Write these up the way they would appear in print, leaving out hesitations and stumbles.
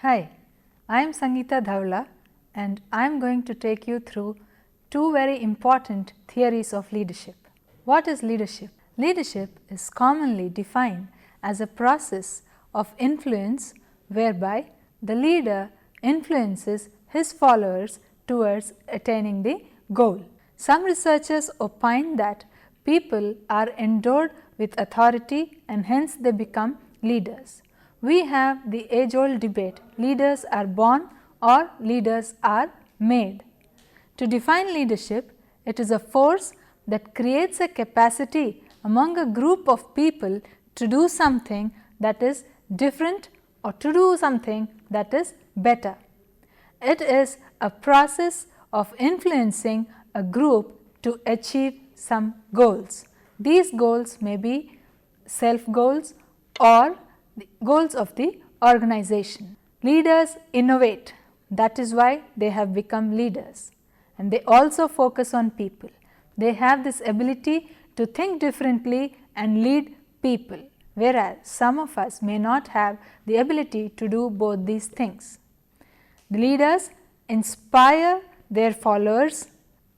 Hi, I am Sangeeta Dhawla and I am going to take you through two very important theories of leadership. What is leadership? Leadership is commonly defined as a process of influence whereby the leader influences his followers towards attaining the goal. Some researchers opine that people are endowed with authority and hence they become leaders. We have the age-old debate, leaders are born or leaders are made. To define leadership, it is a force that creates a capacity among a group of people to do something that is different or to do something that is better. It is a process of influencing a group to achieve some goals. These goals may be self goals or the goals of the organization. Leaders innovate, that is why they have become leaders, and they also focus on people. They have this ability to think differently and lead people, whereas some of us may not have the ability to do both these things. The leaders inspire their followers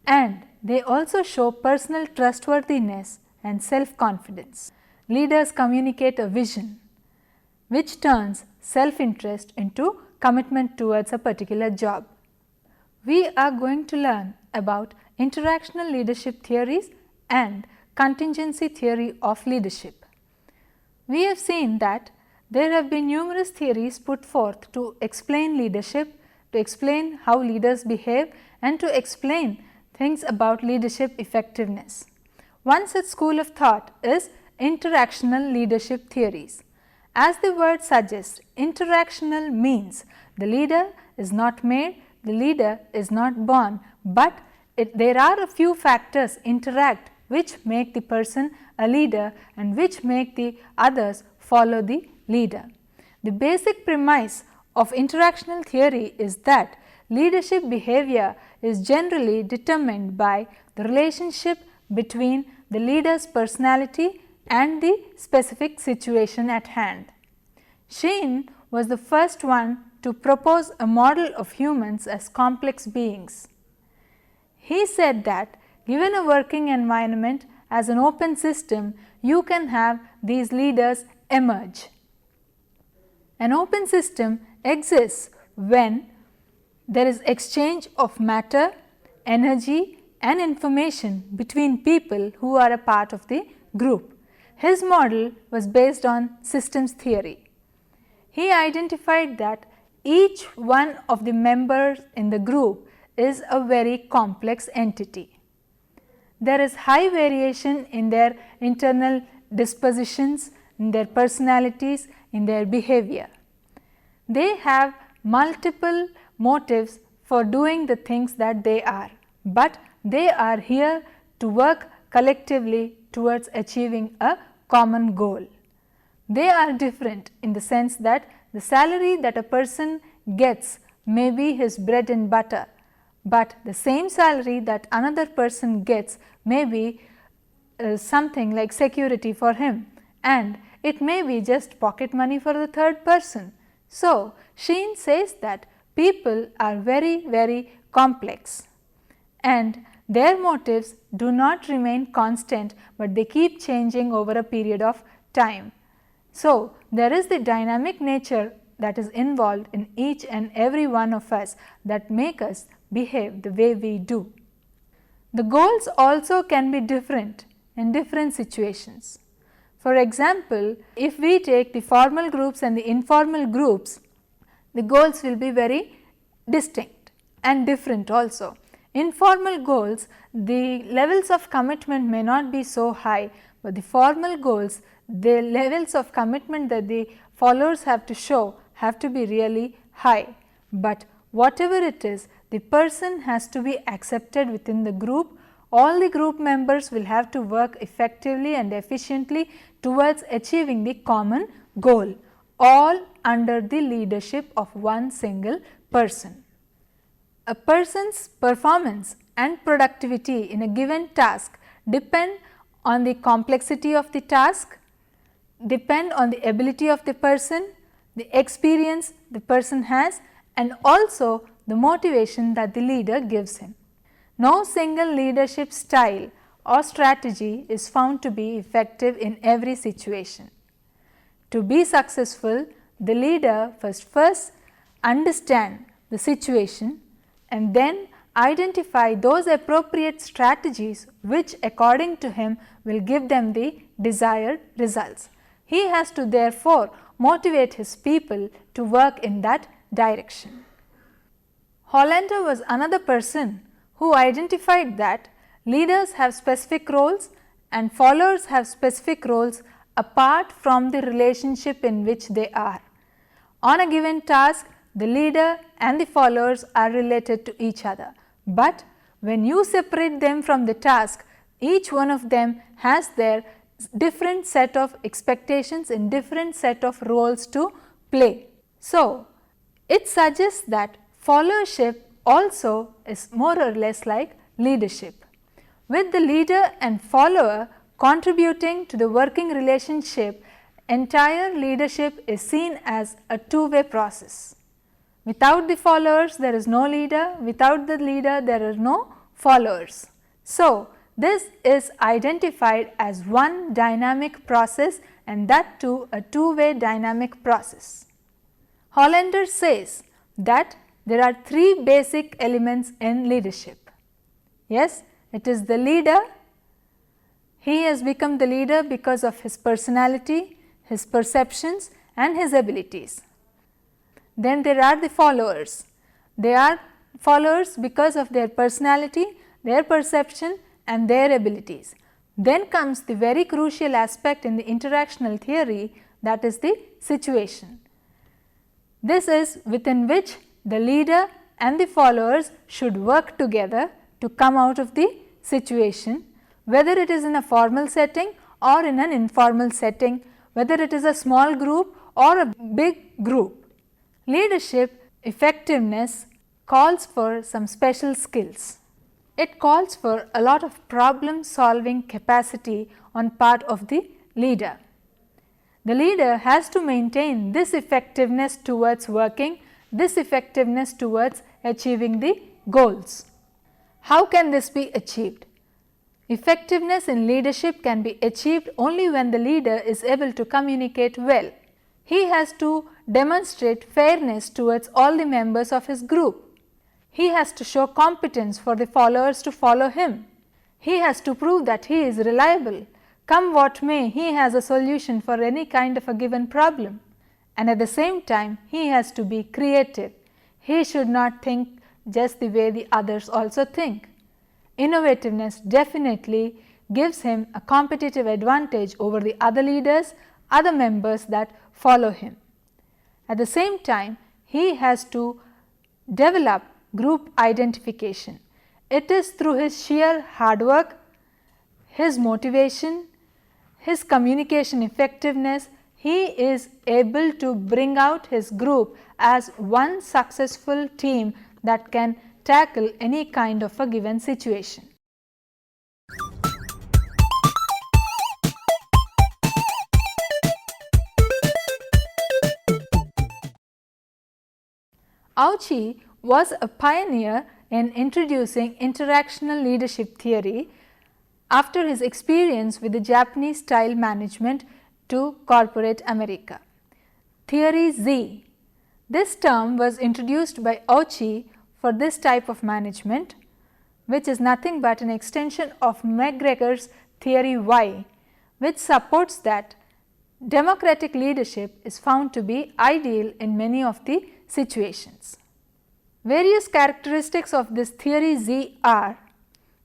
and they also show personal trustworthiness and self-confidence. Leaders communicate a vision which turns self-interest into commitment towards a particular job. We are going to learn about interactional leadership theories and contingency theory of leadership. We have seen that there have been numerous theories put forth to explain leadership, to explain how leaders behave and to explain things about leadership effectiveness. One such school of thought is interactional leadership theories. As the word suggests, interactional means the leader is not made, the leader is not born, but there are a few factors interact which make the person a leader and which make the others follow the leader. The basic premise of interactional theory is that leadership behavior is generally determined by the relationship between the leader's personality and the specific situation at hand. Sheen was the first one to propose a model of humans as complex beings. He said that given a working environment as an open system, you can have these leaders emerge. An open system exists when there is exchange of matter, energy and information between people who are a part of the group. His model was based on systems theory. He identified that each one of the members in the group is a very complex entity. There is high variation in their internal dispositions, in their personalities, in their behavior. They have multiple motives for doing the things that they are, but they are here to work collectively towards achieving a common goal. They are different in the sense that the salary that a person gets may be his bread and butter, but the same salary that another person gets may be something like security for him, and it may be just pocket money for the third person. So, Sheen says that people are very complex and their motives do not remain constant, but they keep changing over a period of time. So, there is the dynamic nature that is involved in each and every one of us that make us behave the way we do. The goals also can be different in different situations. For example, if we take the formal groups and the informal groups, the goals will be very distinct and different also. Informal goals, the levels of commitment may not be so high, but the formal goals, the levels of commitment that the followers have to show have to be really high. But whatever it is, the person has to be accepted within the group. All the group members will have to work effectively and efficiently towards achieving the common goal, all under the leadership of one single person. A person's performance and productivity in a given task depend on the complexity of the task, depend on the ability of the person, the experience the person has, and also the motivation that the leader gives him. No single leadership style or strategy is found to be effective in every situation. To be successful, the leader first understand the situation and then identify those appropriate strategies which according to him will give them the desired results. He has to therefore motivate his people to work in that direction. Hollander was another person who identified that leaders have specific roles and followers have specific roles apart from the relationship in which they are. On a given task, the leader and the followers are related to each other, but when you separate them from the task, each one of them has their different set of expectations and different set of roles to play. So, it suggests that followership also is more or less like leadership, with the leader and follower contributing to the working relationship. Entire leadership is seen as a two-way process. Without the followers, there is no leader. Without the leader, there are no followers. So, this is identified as one dynamic process, and that too a two-way dynamic process. Hollander says that there are three basic elements in leadership. Yes, it is the leader. He has become the leader because of his personality, his perceptions and his abilities. Then there are the followers. They are followers because of their personality, their perception and their abilities. Then comes the very crucial aspect in the interactional theory, that is the situation. This is within which the leader and the followers should work together to come out of the situation, whether it is in a formal setting or in an informal setting, whether it is a small group or a big group. Leadership effectiveness calls for some special skills. It calls for a lot of problem solving capacity on part of the leader. The leader has to maintain this effectiveness towards working, this effectiveness towards achieving the goals. How can this be achieved? Effectiveness in leadership can be achieved only when the leader is able to communicate well. He has to demonstrate fairness towards all the members of his group. He has to show competence for the followers to follow him. He has to prove that he is reliable. Come what may, he has a solution for any kind of a given problem. And at the same time, he has to be creative. He should not think just the way the others also think. Innovativeness definitely gives him a competitive advantage over the other leaders, other members that follow him. At the same time, he has to develop group identification. It is through his sheer hard work, his motivation, his communication effectiveness, he is able to bring out his group as one successful team that can tackle any kind of a given situation. Ouchi was a pioneer in introducing interactional leadership theory after his experience with the Japanese style management to corporate America. Theory Z. This term was introduced by Ouchi for this type of management, which is nothing but an extension of McGregor's theory Y, which supports that democratic leadership is found to be ideal in many of the situations. Various characteristics of this theory Z are: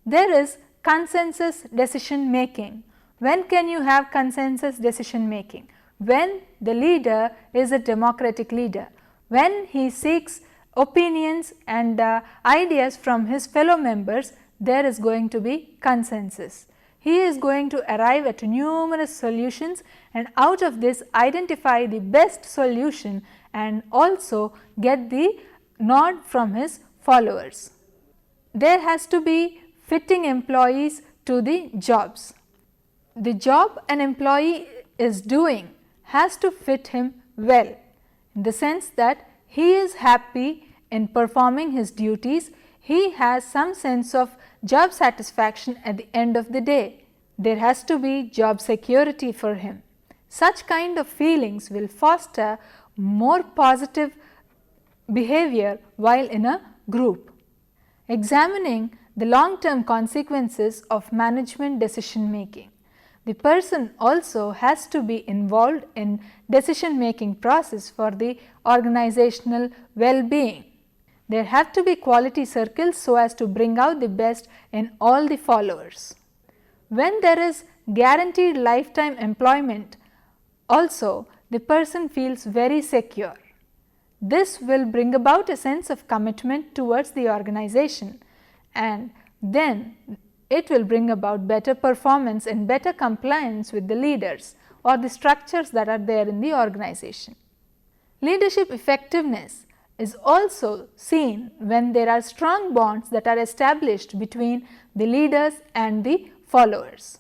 there is consensus decision making. When can you have consensus decision making? When the leader is a democratic leader, when he seeks opinions and ideas from his fellow members, there is going to be consensus. He is going to arrive at numerous solutions and out of this identify the best solution and also get the nod from his followers. There has to be fitting employees to the jobs. The job an employee is doing has to fit him well. in the sense that he is happy in performing his duties, he has some sense of job satisfaction at the end of the day. There has to be job security for him. Such kind of feelings will foster more positive behavior while in a group. Examining the long-term consequences of management decision making. The person also has to be involved in decision making process for the organizational well-being. There have to be quality circles so as to bring out the best in all the followers. When there is guaranteed lifetime employment, also the person feels very secure. This will bring about a sense of commitment towards the organization, and then it will bring about better performance and better compliance with the leaders or the structures that are there in the organization. Leadership effectiveness is also seen when there are strong bonds that are established between the leaders and the followers.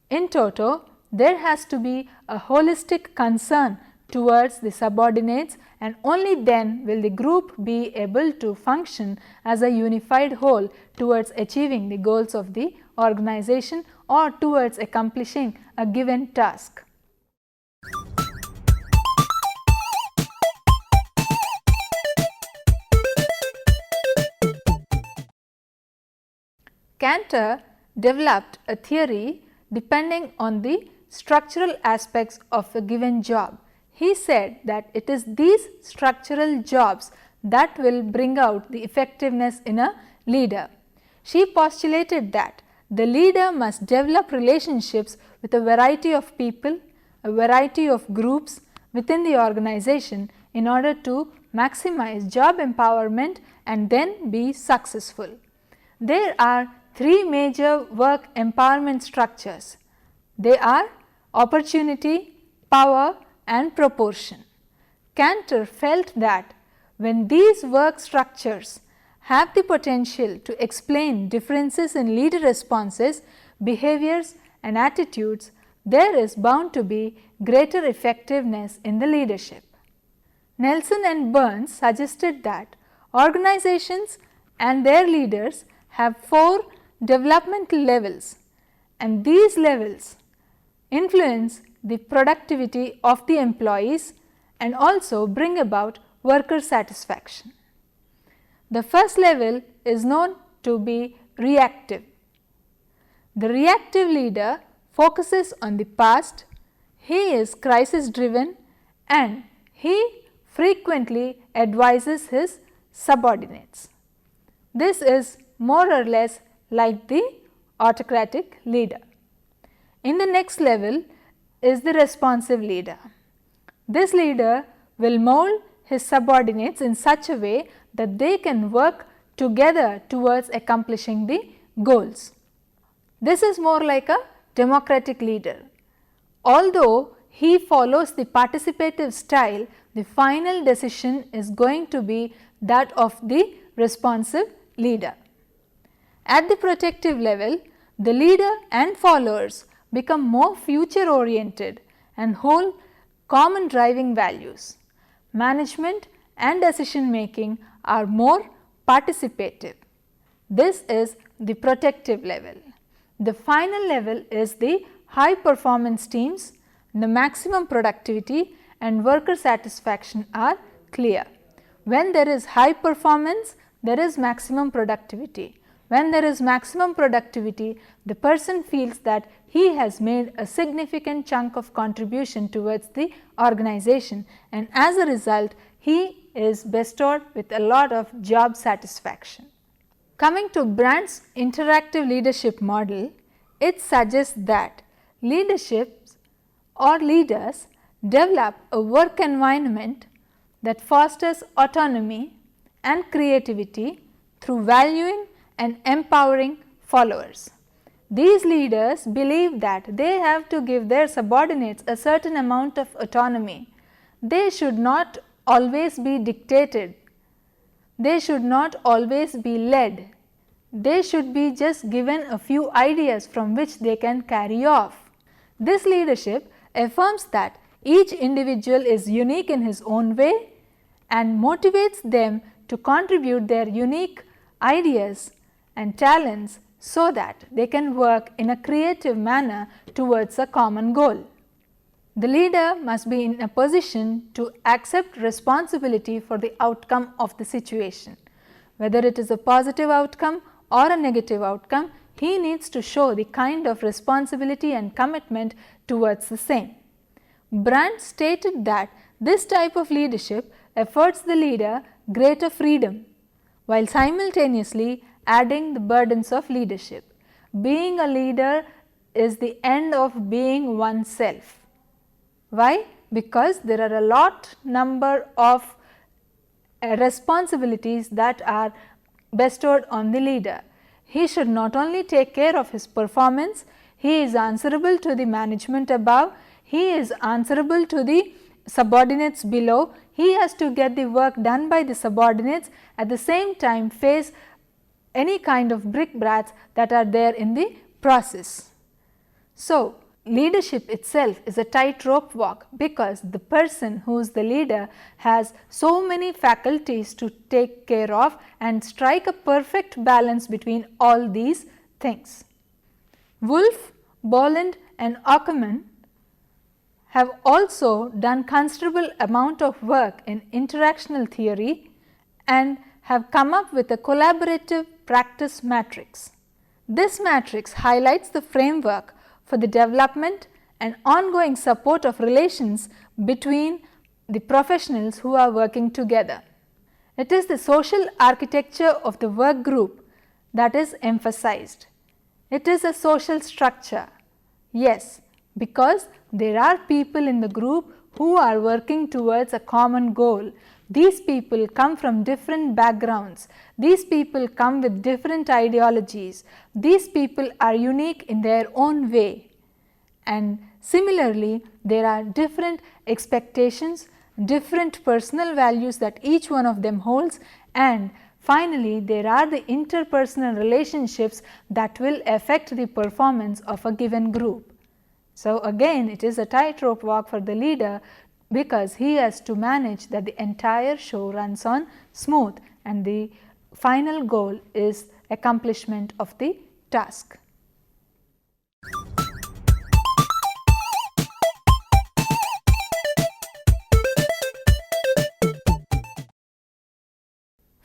In toto, there has to be a holistic concern towards the subordinates, and only then will the group be able to function as a unified whole towards achieving the goals of the organization or towards accomplishing a given task. Kanter developed a theory depending on the structural aspects of a given job. He said that it is these structural jobs that will bring out the effectiveness in a leader. She postulated that the leader must develop relationships with a variety of people, a variety of groups within the organization in order to maximize job empowerment and then be successful. There are three major work empowerment structures. They are opportunity, power, and proportion. Kanter felt that when these work structures have the potential to explain differences in leader responses, behaviors, and attitudes, there is bound to be greater effectiveness in the leadership. Nelson and Burns suggested that organizations and their leaders have 4 developmental levels, and these levels influence the productivity of the employees and also bring about worker satisfaction. The first level is known to be reactive. The reactive leader focuses on the past, he is crisis driven, and he frequently advises his subordinates. This is more or less like the autocratic leader. In the next level is the responsive leader. This leader will mold his subordinates in such a way that they can work together towards accomplishing the goals. This is more like a democratic leader. Although he follows the participative style, the final decision is going to be that of the responsive leader. At the protective level, the leader and followers become more future oriented and hold common driving values. Management and decision making are more participative. This is the protective level. The final level is the high performance teams. The maximum productivity and worker satisfaction are clear. When there is high performance, there is maximum productivity. When there is maximum productivity, the person feels that he has made a significant chunk of contribution towards the organization, and as a result he is bestowed with a lot of job satisfaction. Coming to Brandt's interactive leadership model, it suggests that leaderships or leaders develop a work environment that fosters autonomy and creativity through valuing and empowering followers. These leaders believe that they have to give their subordinates a certain amount of autonomy. They should not always be dictated. They should not always be led. They should be just given a few ideas from which they can carry off. This leadership affirms that Each individual is unique in his own way and motivates them to contribute their unique ideas and talents so that they can work in a creative manner towards a common goal. The leader must be in a position to accept responsibility for the outcome of the situation. Whether it is a positive outcome or a negative outcome, he needs to show the kind of responsibility and commitment towards the same. Brandt stated that this type of leadership affords the leader greater freedom, while simultaneously adding the burdens of leadership. Being a leader is the end of being oneself. Why? Because there are a number of responsibilities that are bestowed on the leader. He should not only take care of his performance, he is answerable to the management above, he is answerable to the subordinates below, he has to get the work done by the subordinates, at the same time face any kind of brickbats that are there in the process. So, leadership itself is a tightrope walk because the person who is the leader has so many faculties to take care of and strike a perfect balance between all these things. Wolf, Boland and Aukerman have also done considerable amount of work in interactional theory and have come up with a collaborative practice matrix. This matrix highlights the framework for the development and ongoing support of relations between the professionals who are working together. It is the social architecture of the work group that is emphasized. It is a social structure, yes, because there are people in the group who are working towards a common goal. These people come from different backgrounds, these people come with different ideologies, these people are unique in their own way, and similarly there are different expectations, different personal values that each one of them holds, and finally there are the interpersonal relationships that will affect the performance of a given group. So, again it is a tightrope walk for the leader because he has to manage that the entire show runs on smooth and the final goal is accomplishment of the task.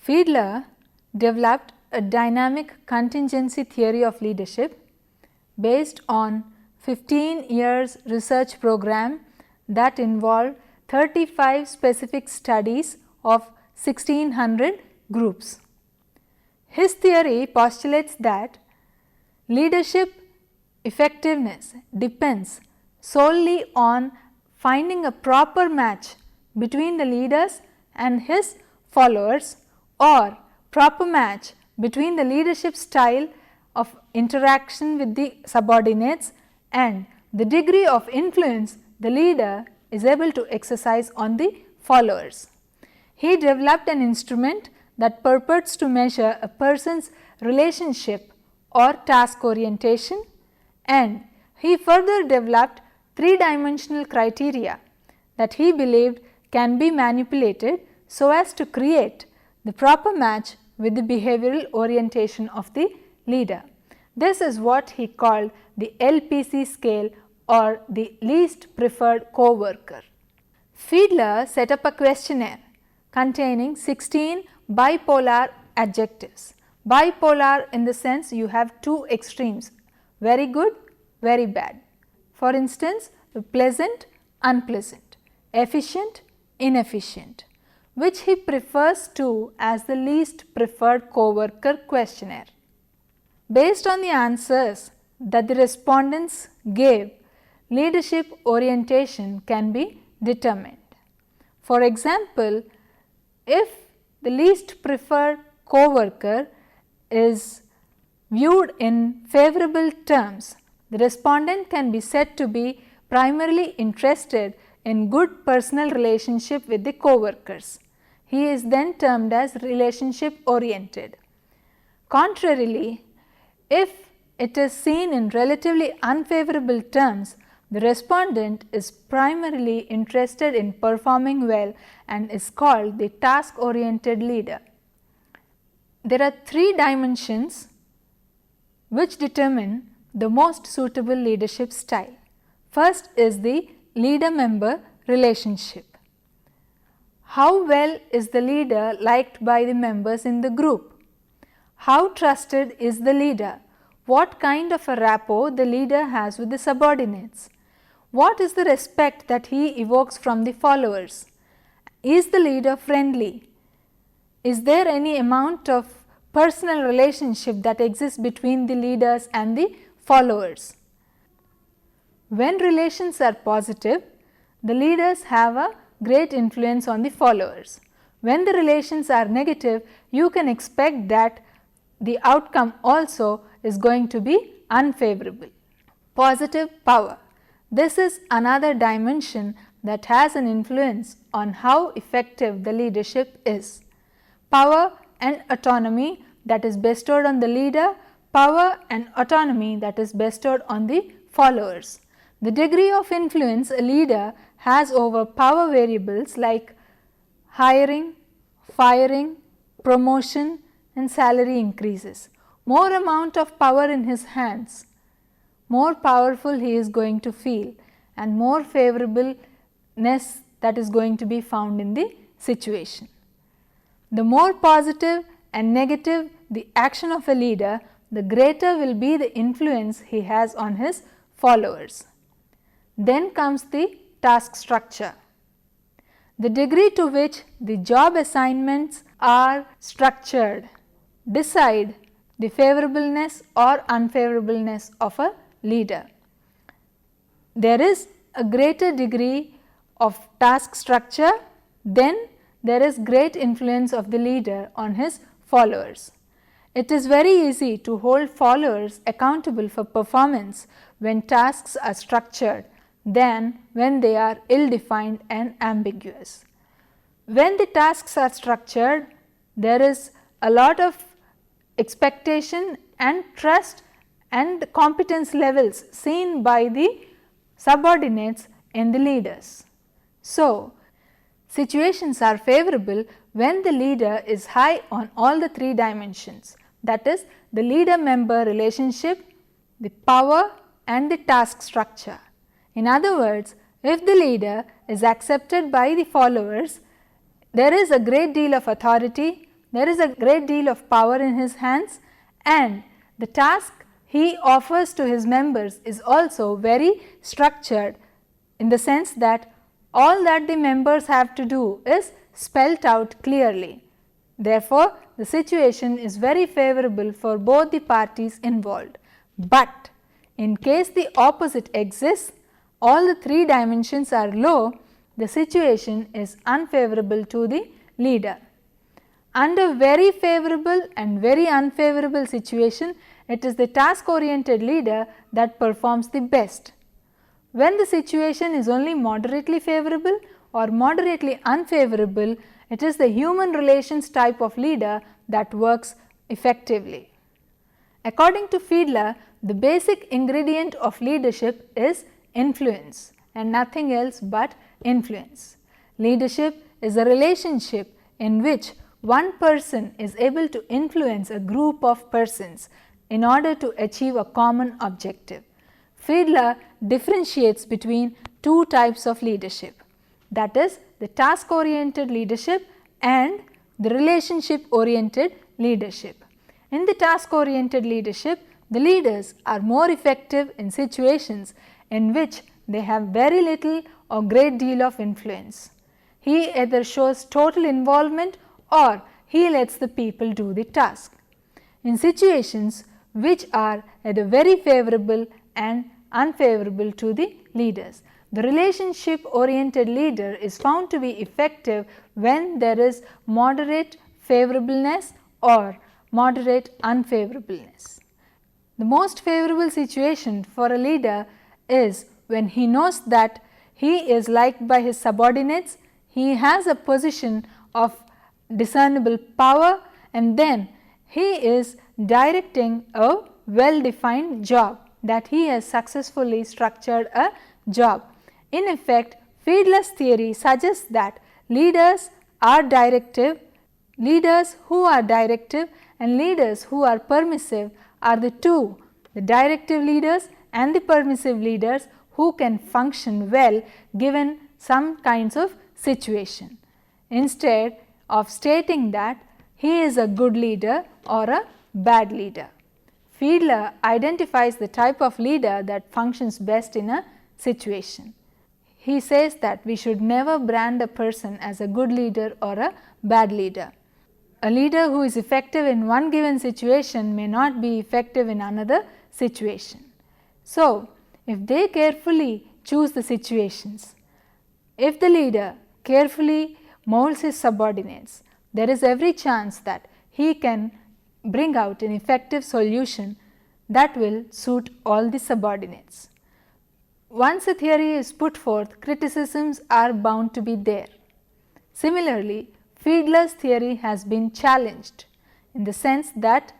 Fiedler developed a dynamic contingency theory of leadership based on 15 years research program that involved 35 specific studies of 1600 groups. His theory postulates that leadership effectiveness depends solely on finding a proper match between the leaders and his followers, or proper match between the leadership style of interaction with the subordinates and the degree of influence the leader is able to exercise on the followers. He developed an instrument that purports to measure a person's relationship or task orientation, and he further developed three-dimensional criteria that he believed can be manipulated so as to create the proper match with the behavioral orientation of the leader. This is what he called the LPC scale, or the least preferred co-worker. Fiedler set up a questionnaire containing 16 bipolar adjectives. Bipolar in the sense you have two extremes, very good, very bad. For instance, pleasant, unpleasant, efficient, inefficient, which he prefers to as the least preferred co-worker questionnaire. Based on the answers that the respondents gave, leadership orientation can be determined. For example, if the least preferred co-worker is viewed in favorable terms, the respondent can be said to be primarily interested in good personal relationship with the co-workers. He is then termed as relationship oriented. Contrarily, if it is seen in relatively unfavorable terms, The respondent is primarily interested in performing well and is called the task oriented leader. There are 3 dimensions which determine the most suitable leadership style. First is the leader-member relationship. How well is the leader liked by the members in the group? How trusted is the leader? What kind of a rapport the leader has with the subordinates? What is the respect that he evokes from the followers? Is the leader friendly? Is there any amount of personal relationship that exists between the leaders and the followers? When relations are positive, the leaders have a great influence on the followers. When the relations are negative, you can expect that the outcome also is going to be unfavorable. Positive power. This is another dimension that has an influence on how effective the leadership is. Power and autonomy that is bestowed on the leader, power and autonomy that is bestowed on the followers. The degree of influence a leader has over power variables like hiring, firing, promotion and salary increases. More amount of power in his hands, more powerful he is going to feel and more favorableness that is going to be found in the situation. The more positive and negative the action of a leader, the greater will be the influence he has on his followers. Then comes the task structure. The degree to which the job assignments are structured decide the favorableness or unfavorableness of a leader. There is a greater degree of task structure, then there is great influence of the leader on his followers. It is very easy to hold followers accountable for performance when tasks are structured than when they are ill-defined and ambiguous. When the tasks are structured, there is a lot of expectation and trust and competence levels seen by the subordinates in the leaders. So, situations are favorable when the leader is high on all the 3 dimensions, that is the leader-member relationship, the power and the task structure. In other words, if the leader is accepted by the followers, there is a great deal of authority, there is a great deal of power in his hands, and the task he offers to his members is also very structured in the sense that all that the members have to do is spelt out clearly. Therefore, the situation is very favorable for both the parties involved. But in case the opposite exists, all the 3 dimensions are low, the situation is unfavorable to the leader. Under very favorable and very unfavorable situation, it is the task oriented leader that performs the best. When the situation is only moderately favorable or moderately unfavorable, it is the human relations type of leader that works effectively. According to Fiedler, the basic ingredient of leadership is influence and nothing else but influence. Leadership is a relationship in which one person is able to influence a group of persons in order to achieve a common objective. Fiedler differentiates between 2 types of leadership, that is the task oriented leadership and the relationship oriented leadership. In the task oriented leadership, the leaders are more effective in situations in which they have very little or great deal of influence. He either shows total involvement or he lets the people do the task. In situations which are either very favorable and unfavorable to the leaders, the relationship oriented leader is found to be effective when there is moderate favorableness or moderate unfavorableness. The most favorable situation for a leader is when he knows that he is liked by his subordinates, he has a position of discernible power, and then he is directing a well defined job, that he has successfully structured a job. In effect, Fiedler's theory suggests that leaders who are directive and leaders who are permissive are the two, the directive leaders and the permissive leaders who can function well given some kinds of situation, instead of stating that he is a good leader or a bad leader. Fiedler identifies the type of leader that functions best in a situation. He says that we should never brand a person as a good leader or a bad leader. A leader who is effective in one given situation may not be effective in another situation. So, if they carefully choose the situations, if the leader carefully molds his subordinates, there is every chance that he can bring out an effective solution that will suit all the subordinates. Once a theory is put forth, criticisms are bound to be there. Similarly, Fiedler's theory has been challenged in the sense that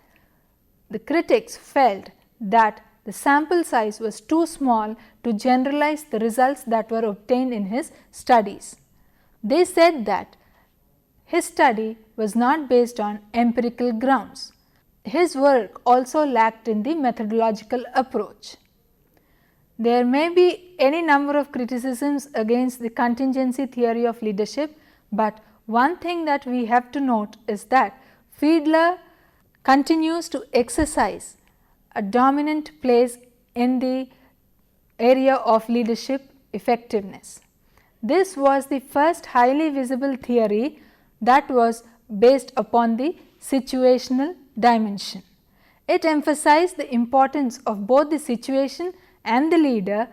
the critics felt that the sample size was too small to generalize the results that were obtained in his studies. They said that his study was not based on empirical grounds. His work also lacked in the methodological approach. There may be any number of criticisms against the contingency theory of leadership, but one thing that we have to note is that Fiedler continues to exercise a dominant place in the area of leadership effectiveness. This was the first highly visible theory that was based upon the situational dimension. It emphasized the importance of both the situation and the leader,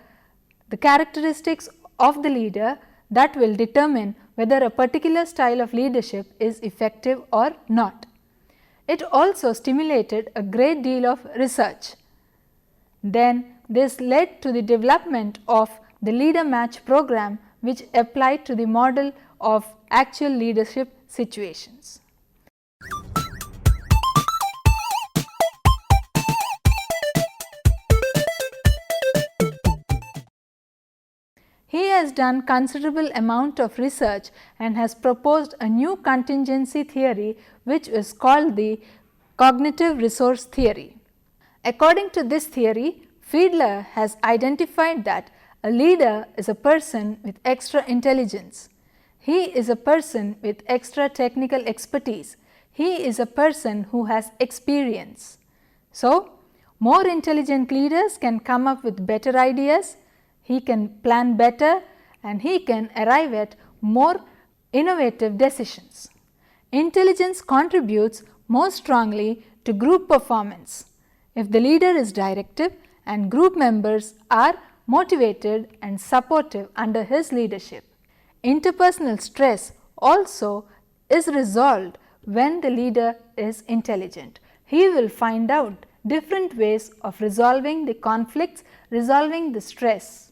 the characteristics of the leader that will determine whether a particular style of leadership is effective or not. It also stimulated a great deal of research. Then this led to the development of the leader match program, which applied to the model of actual leadership situations. He has done considerable amount of research and has proposed a new contingency theory, which is called the cognitive resource theory. According to this theory, Fiedler has identified that a leader is a person with extra intelligence. He is a person with extra technical expertise. He is a person who has experience. So, more intelligent leaders can come up with better ideas, he can plan better, and he can arrive at more innovative decisions. Intelligence contributes more strongly to group performance if the leader is directive and group members are motivated and supportive under his leadership. Interpersonal stress also is resolved when the leader is intelligent. He will find out different ways of resolving the conflicts, resolving the stress.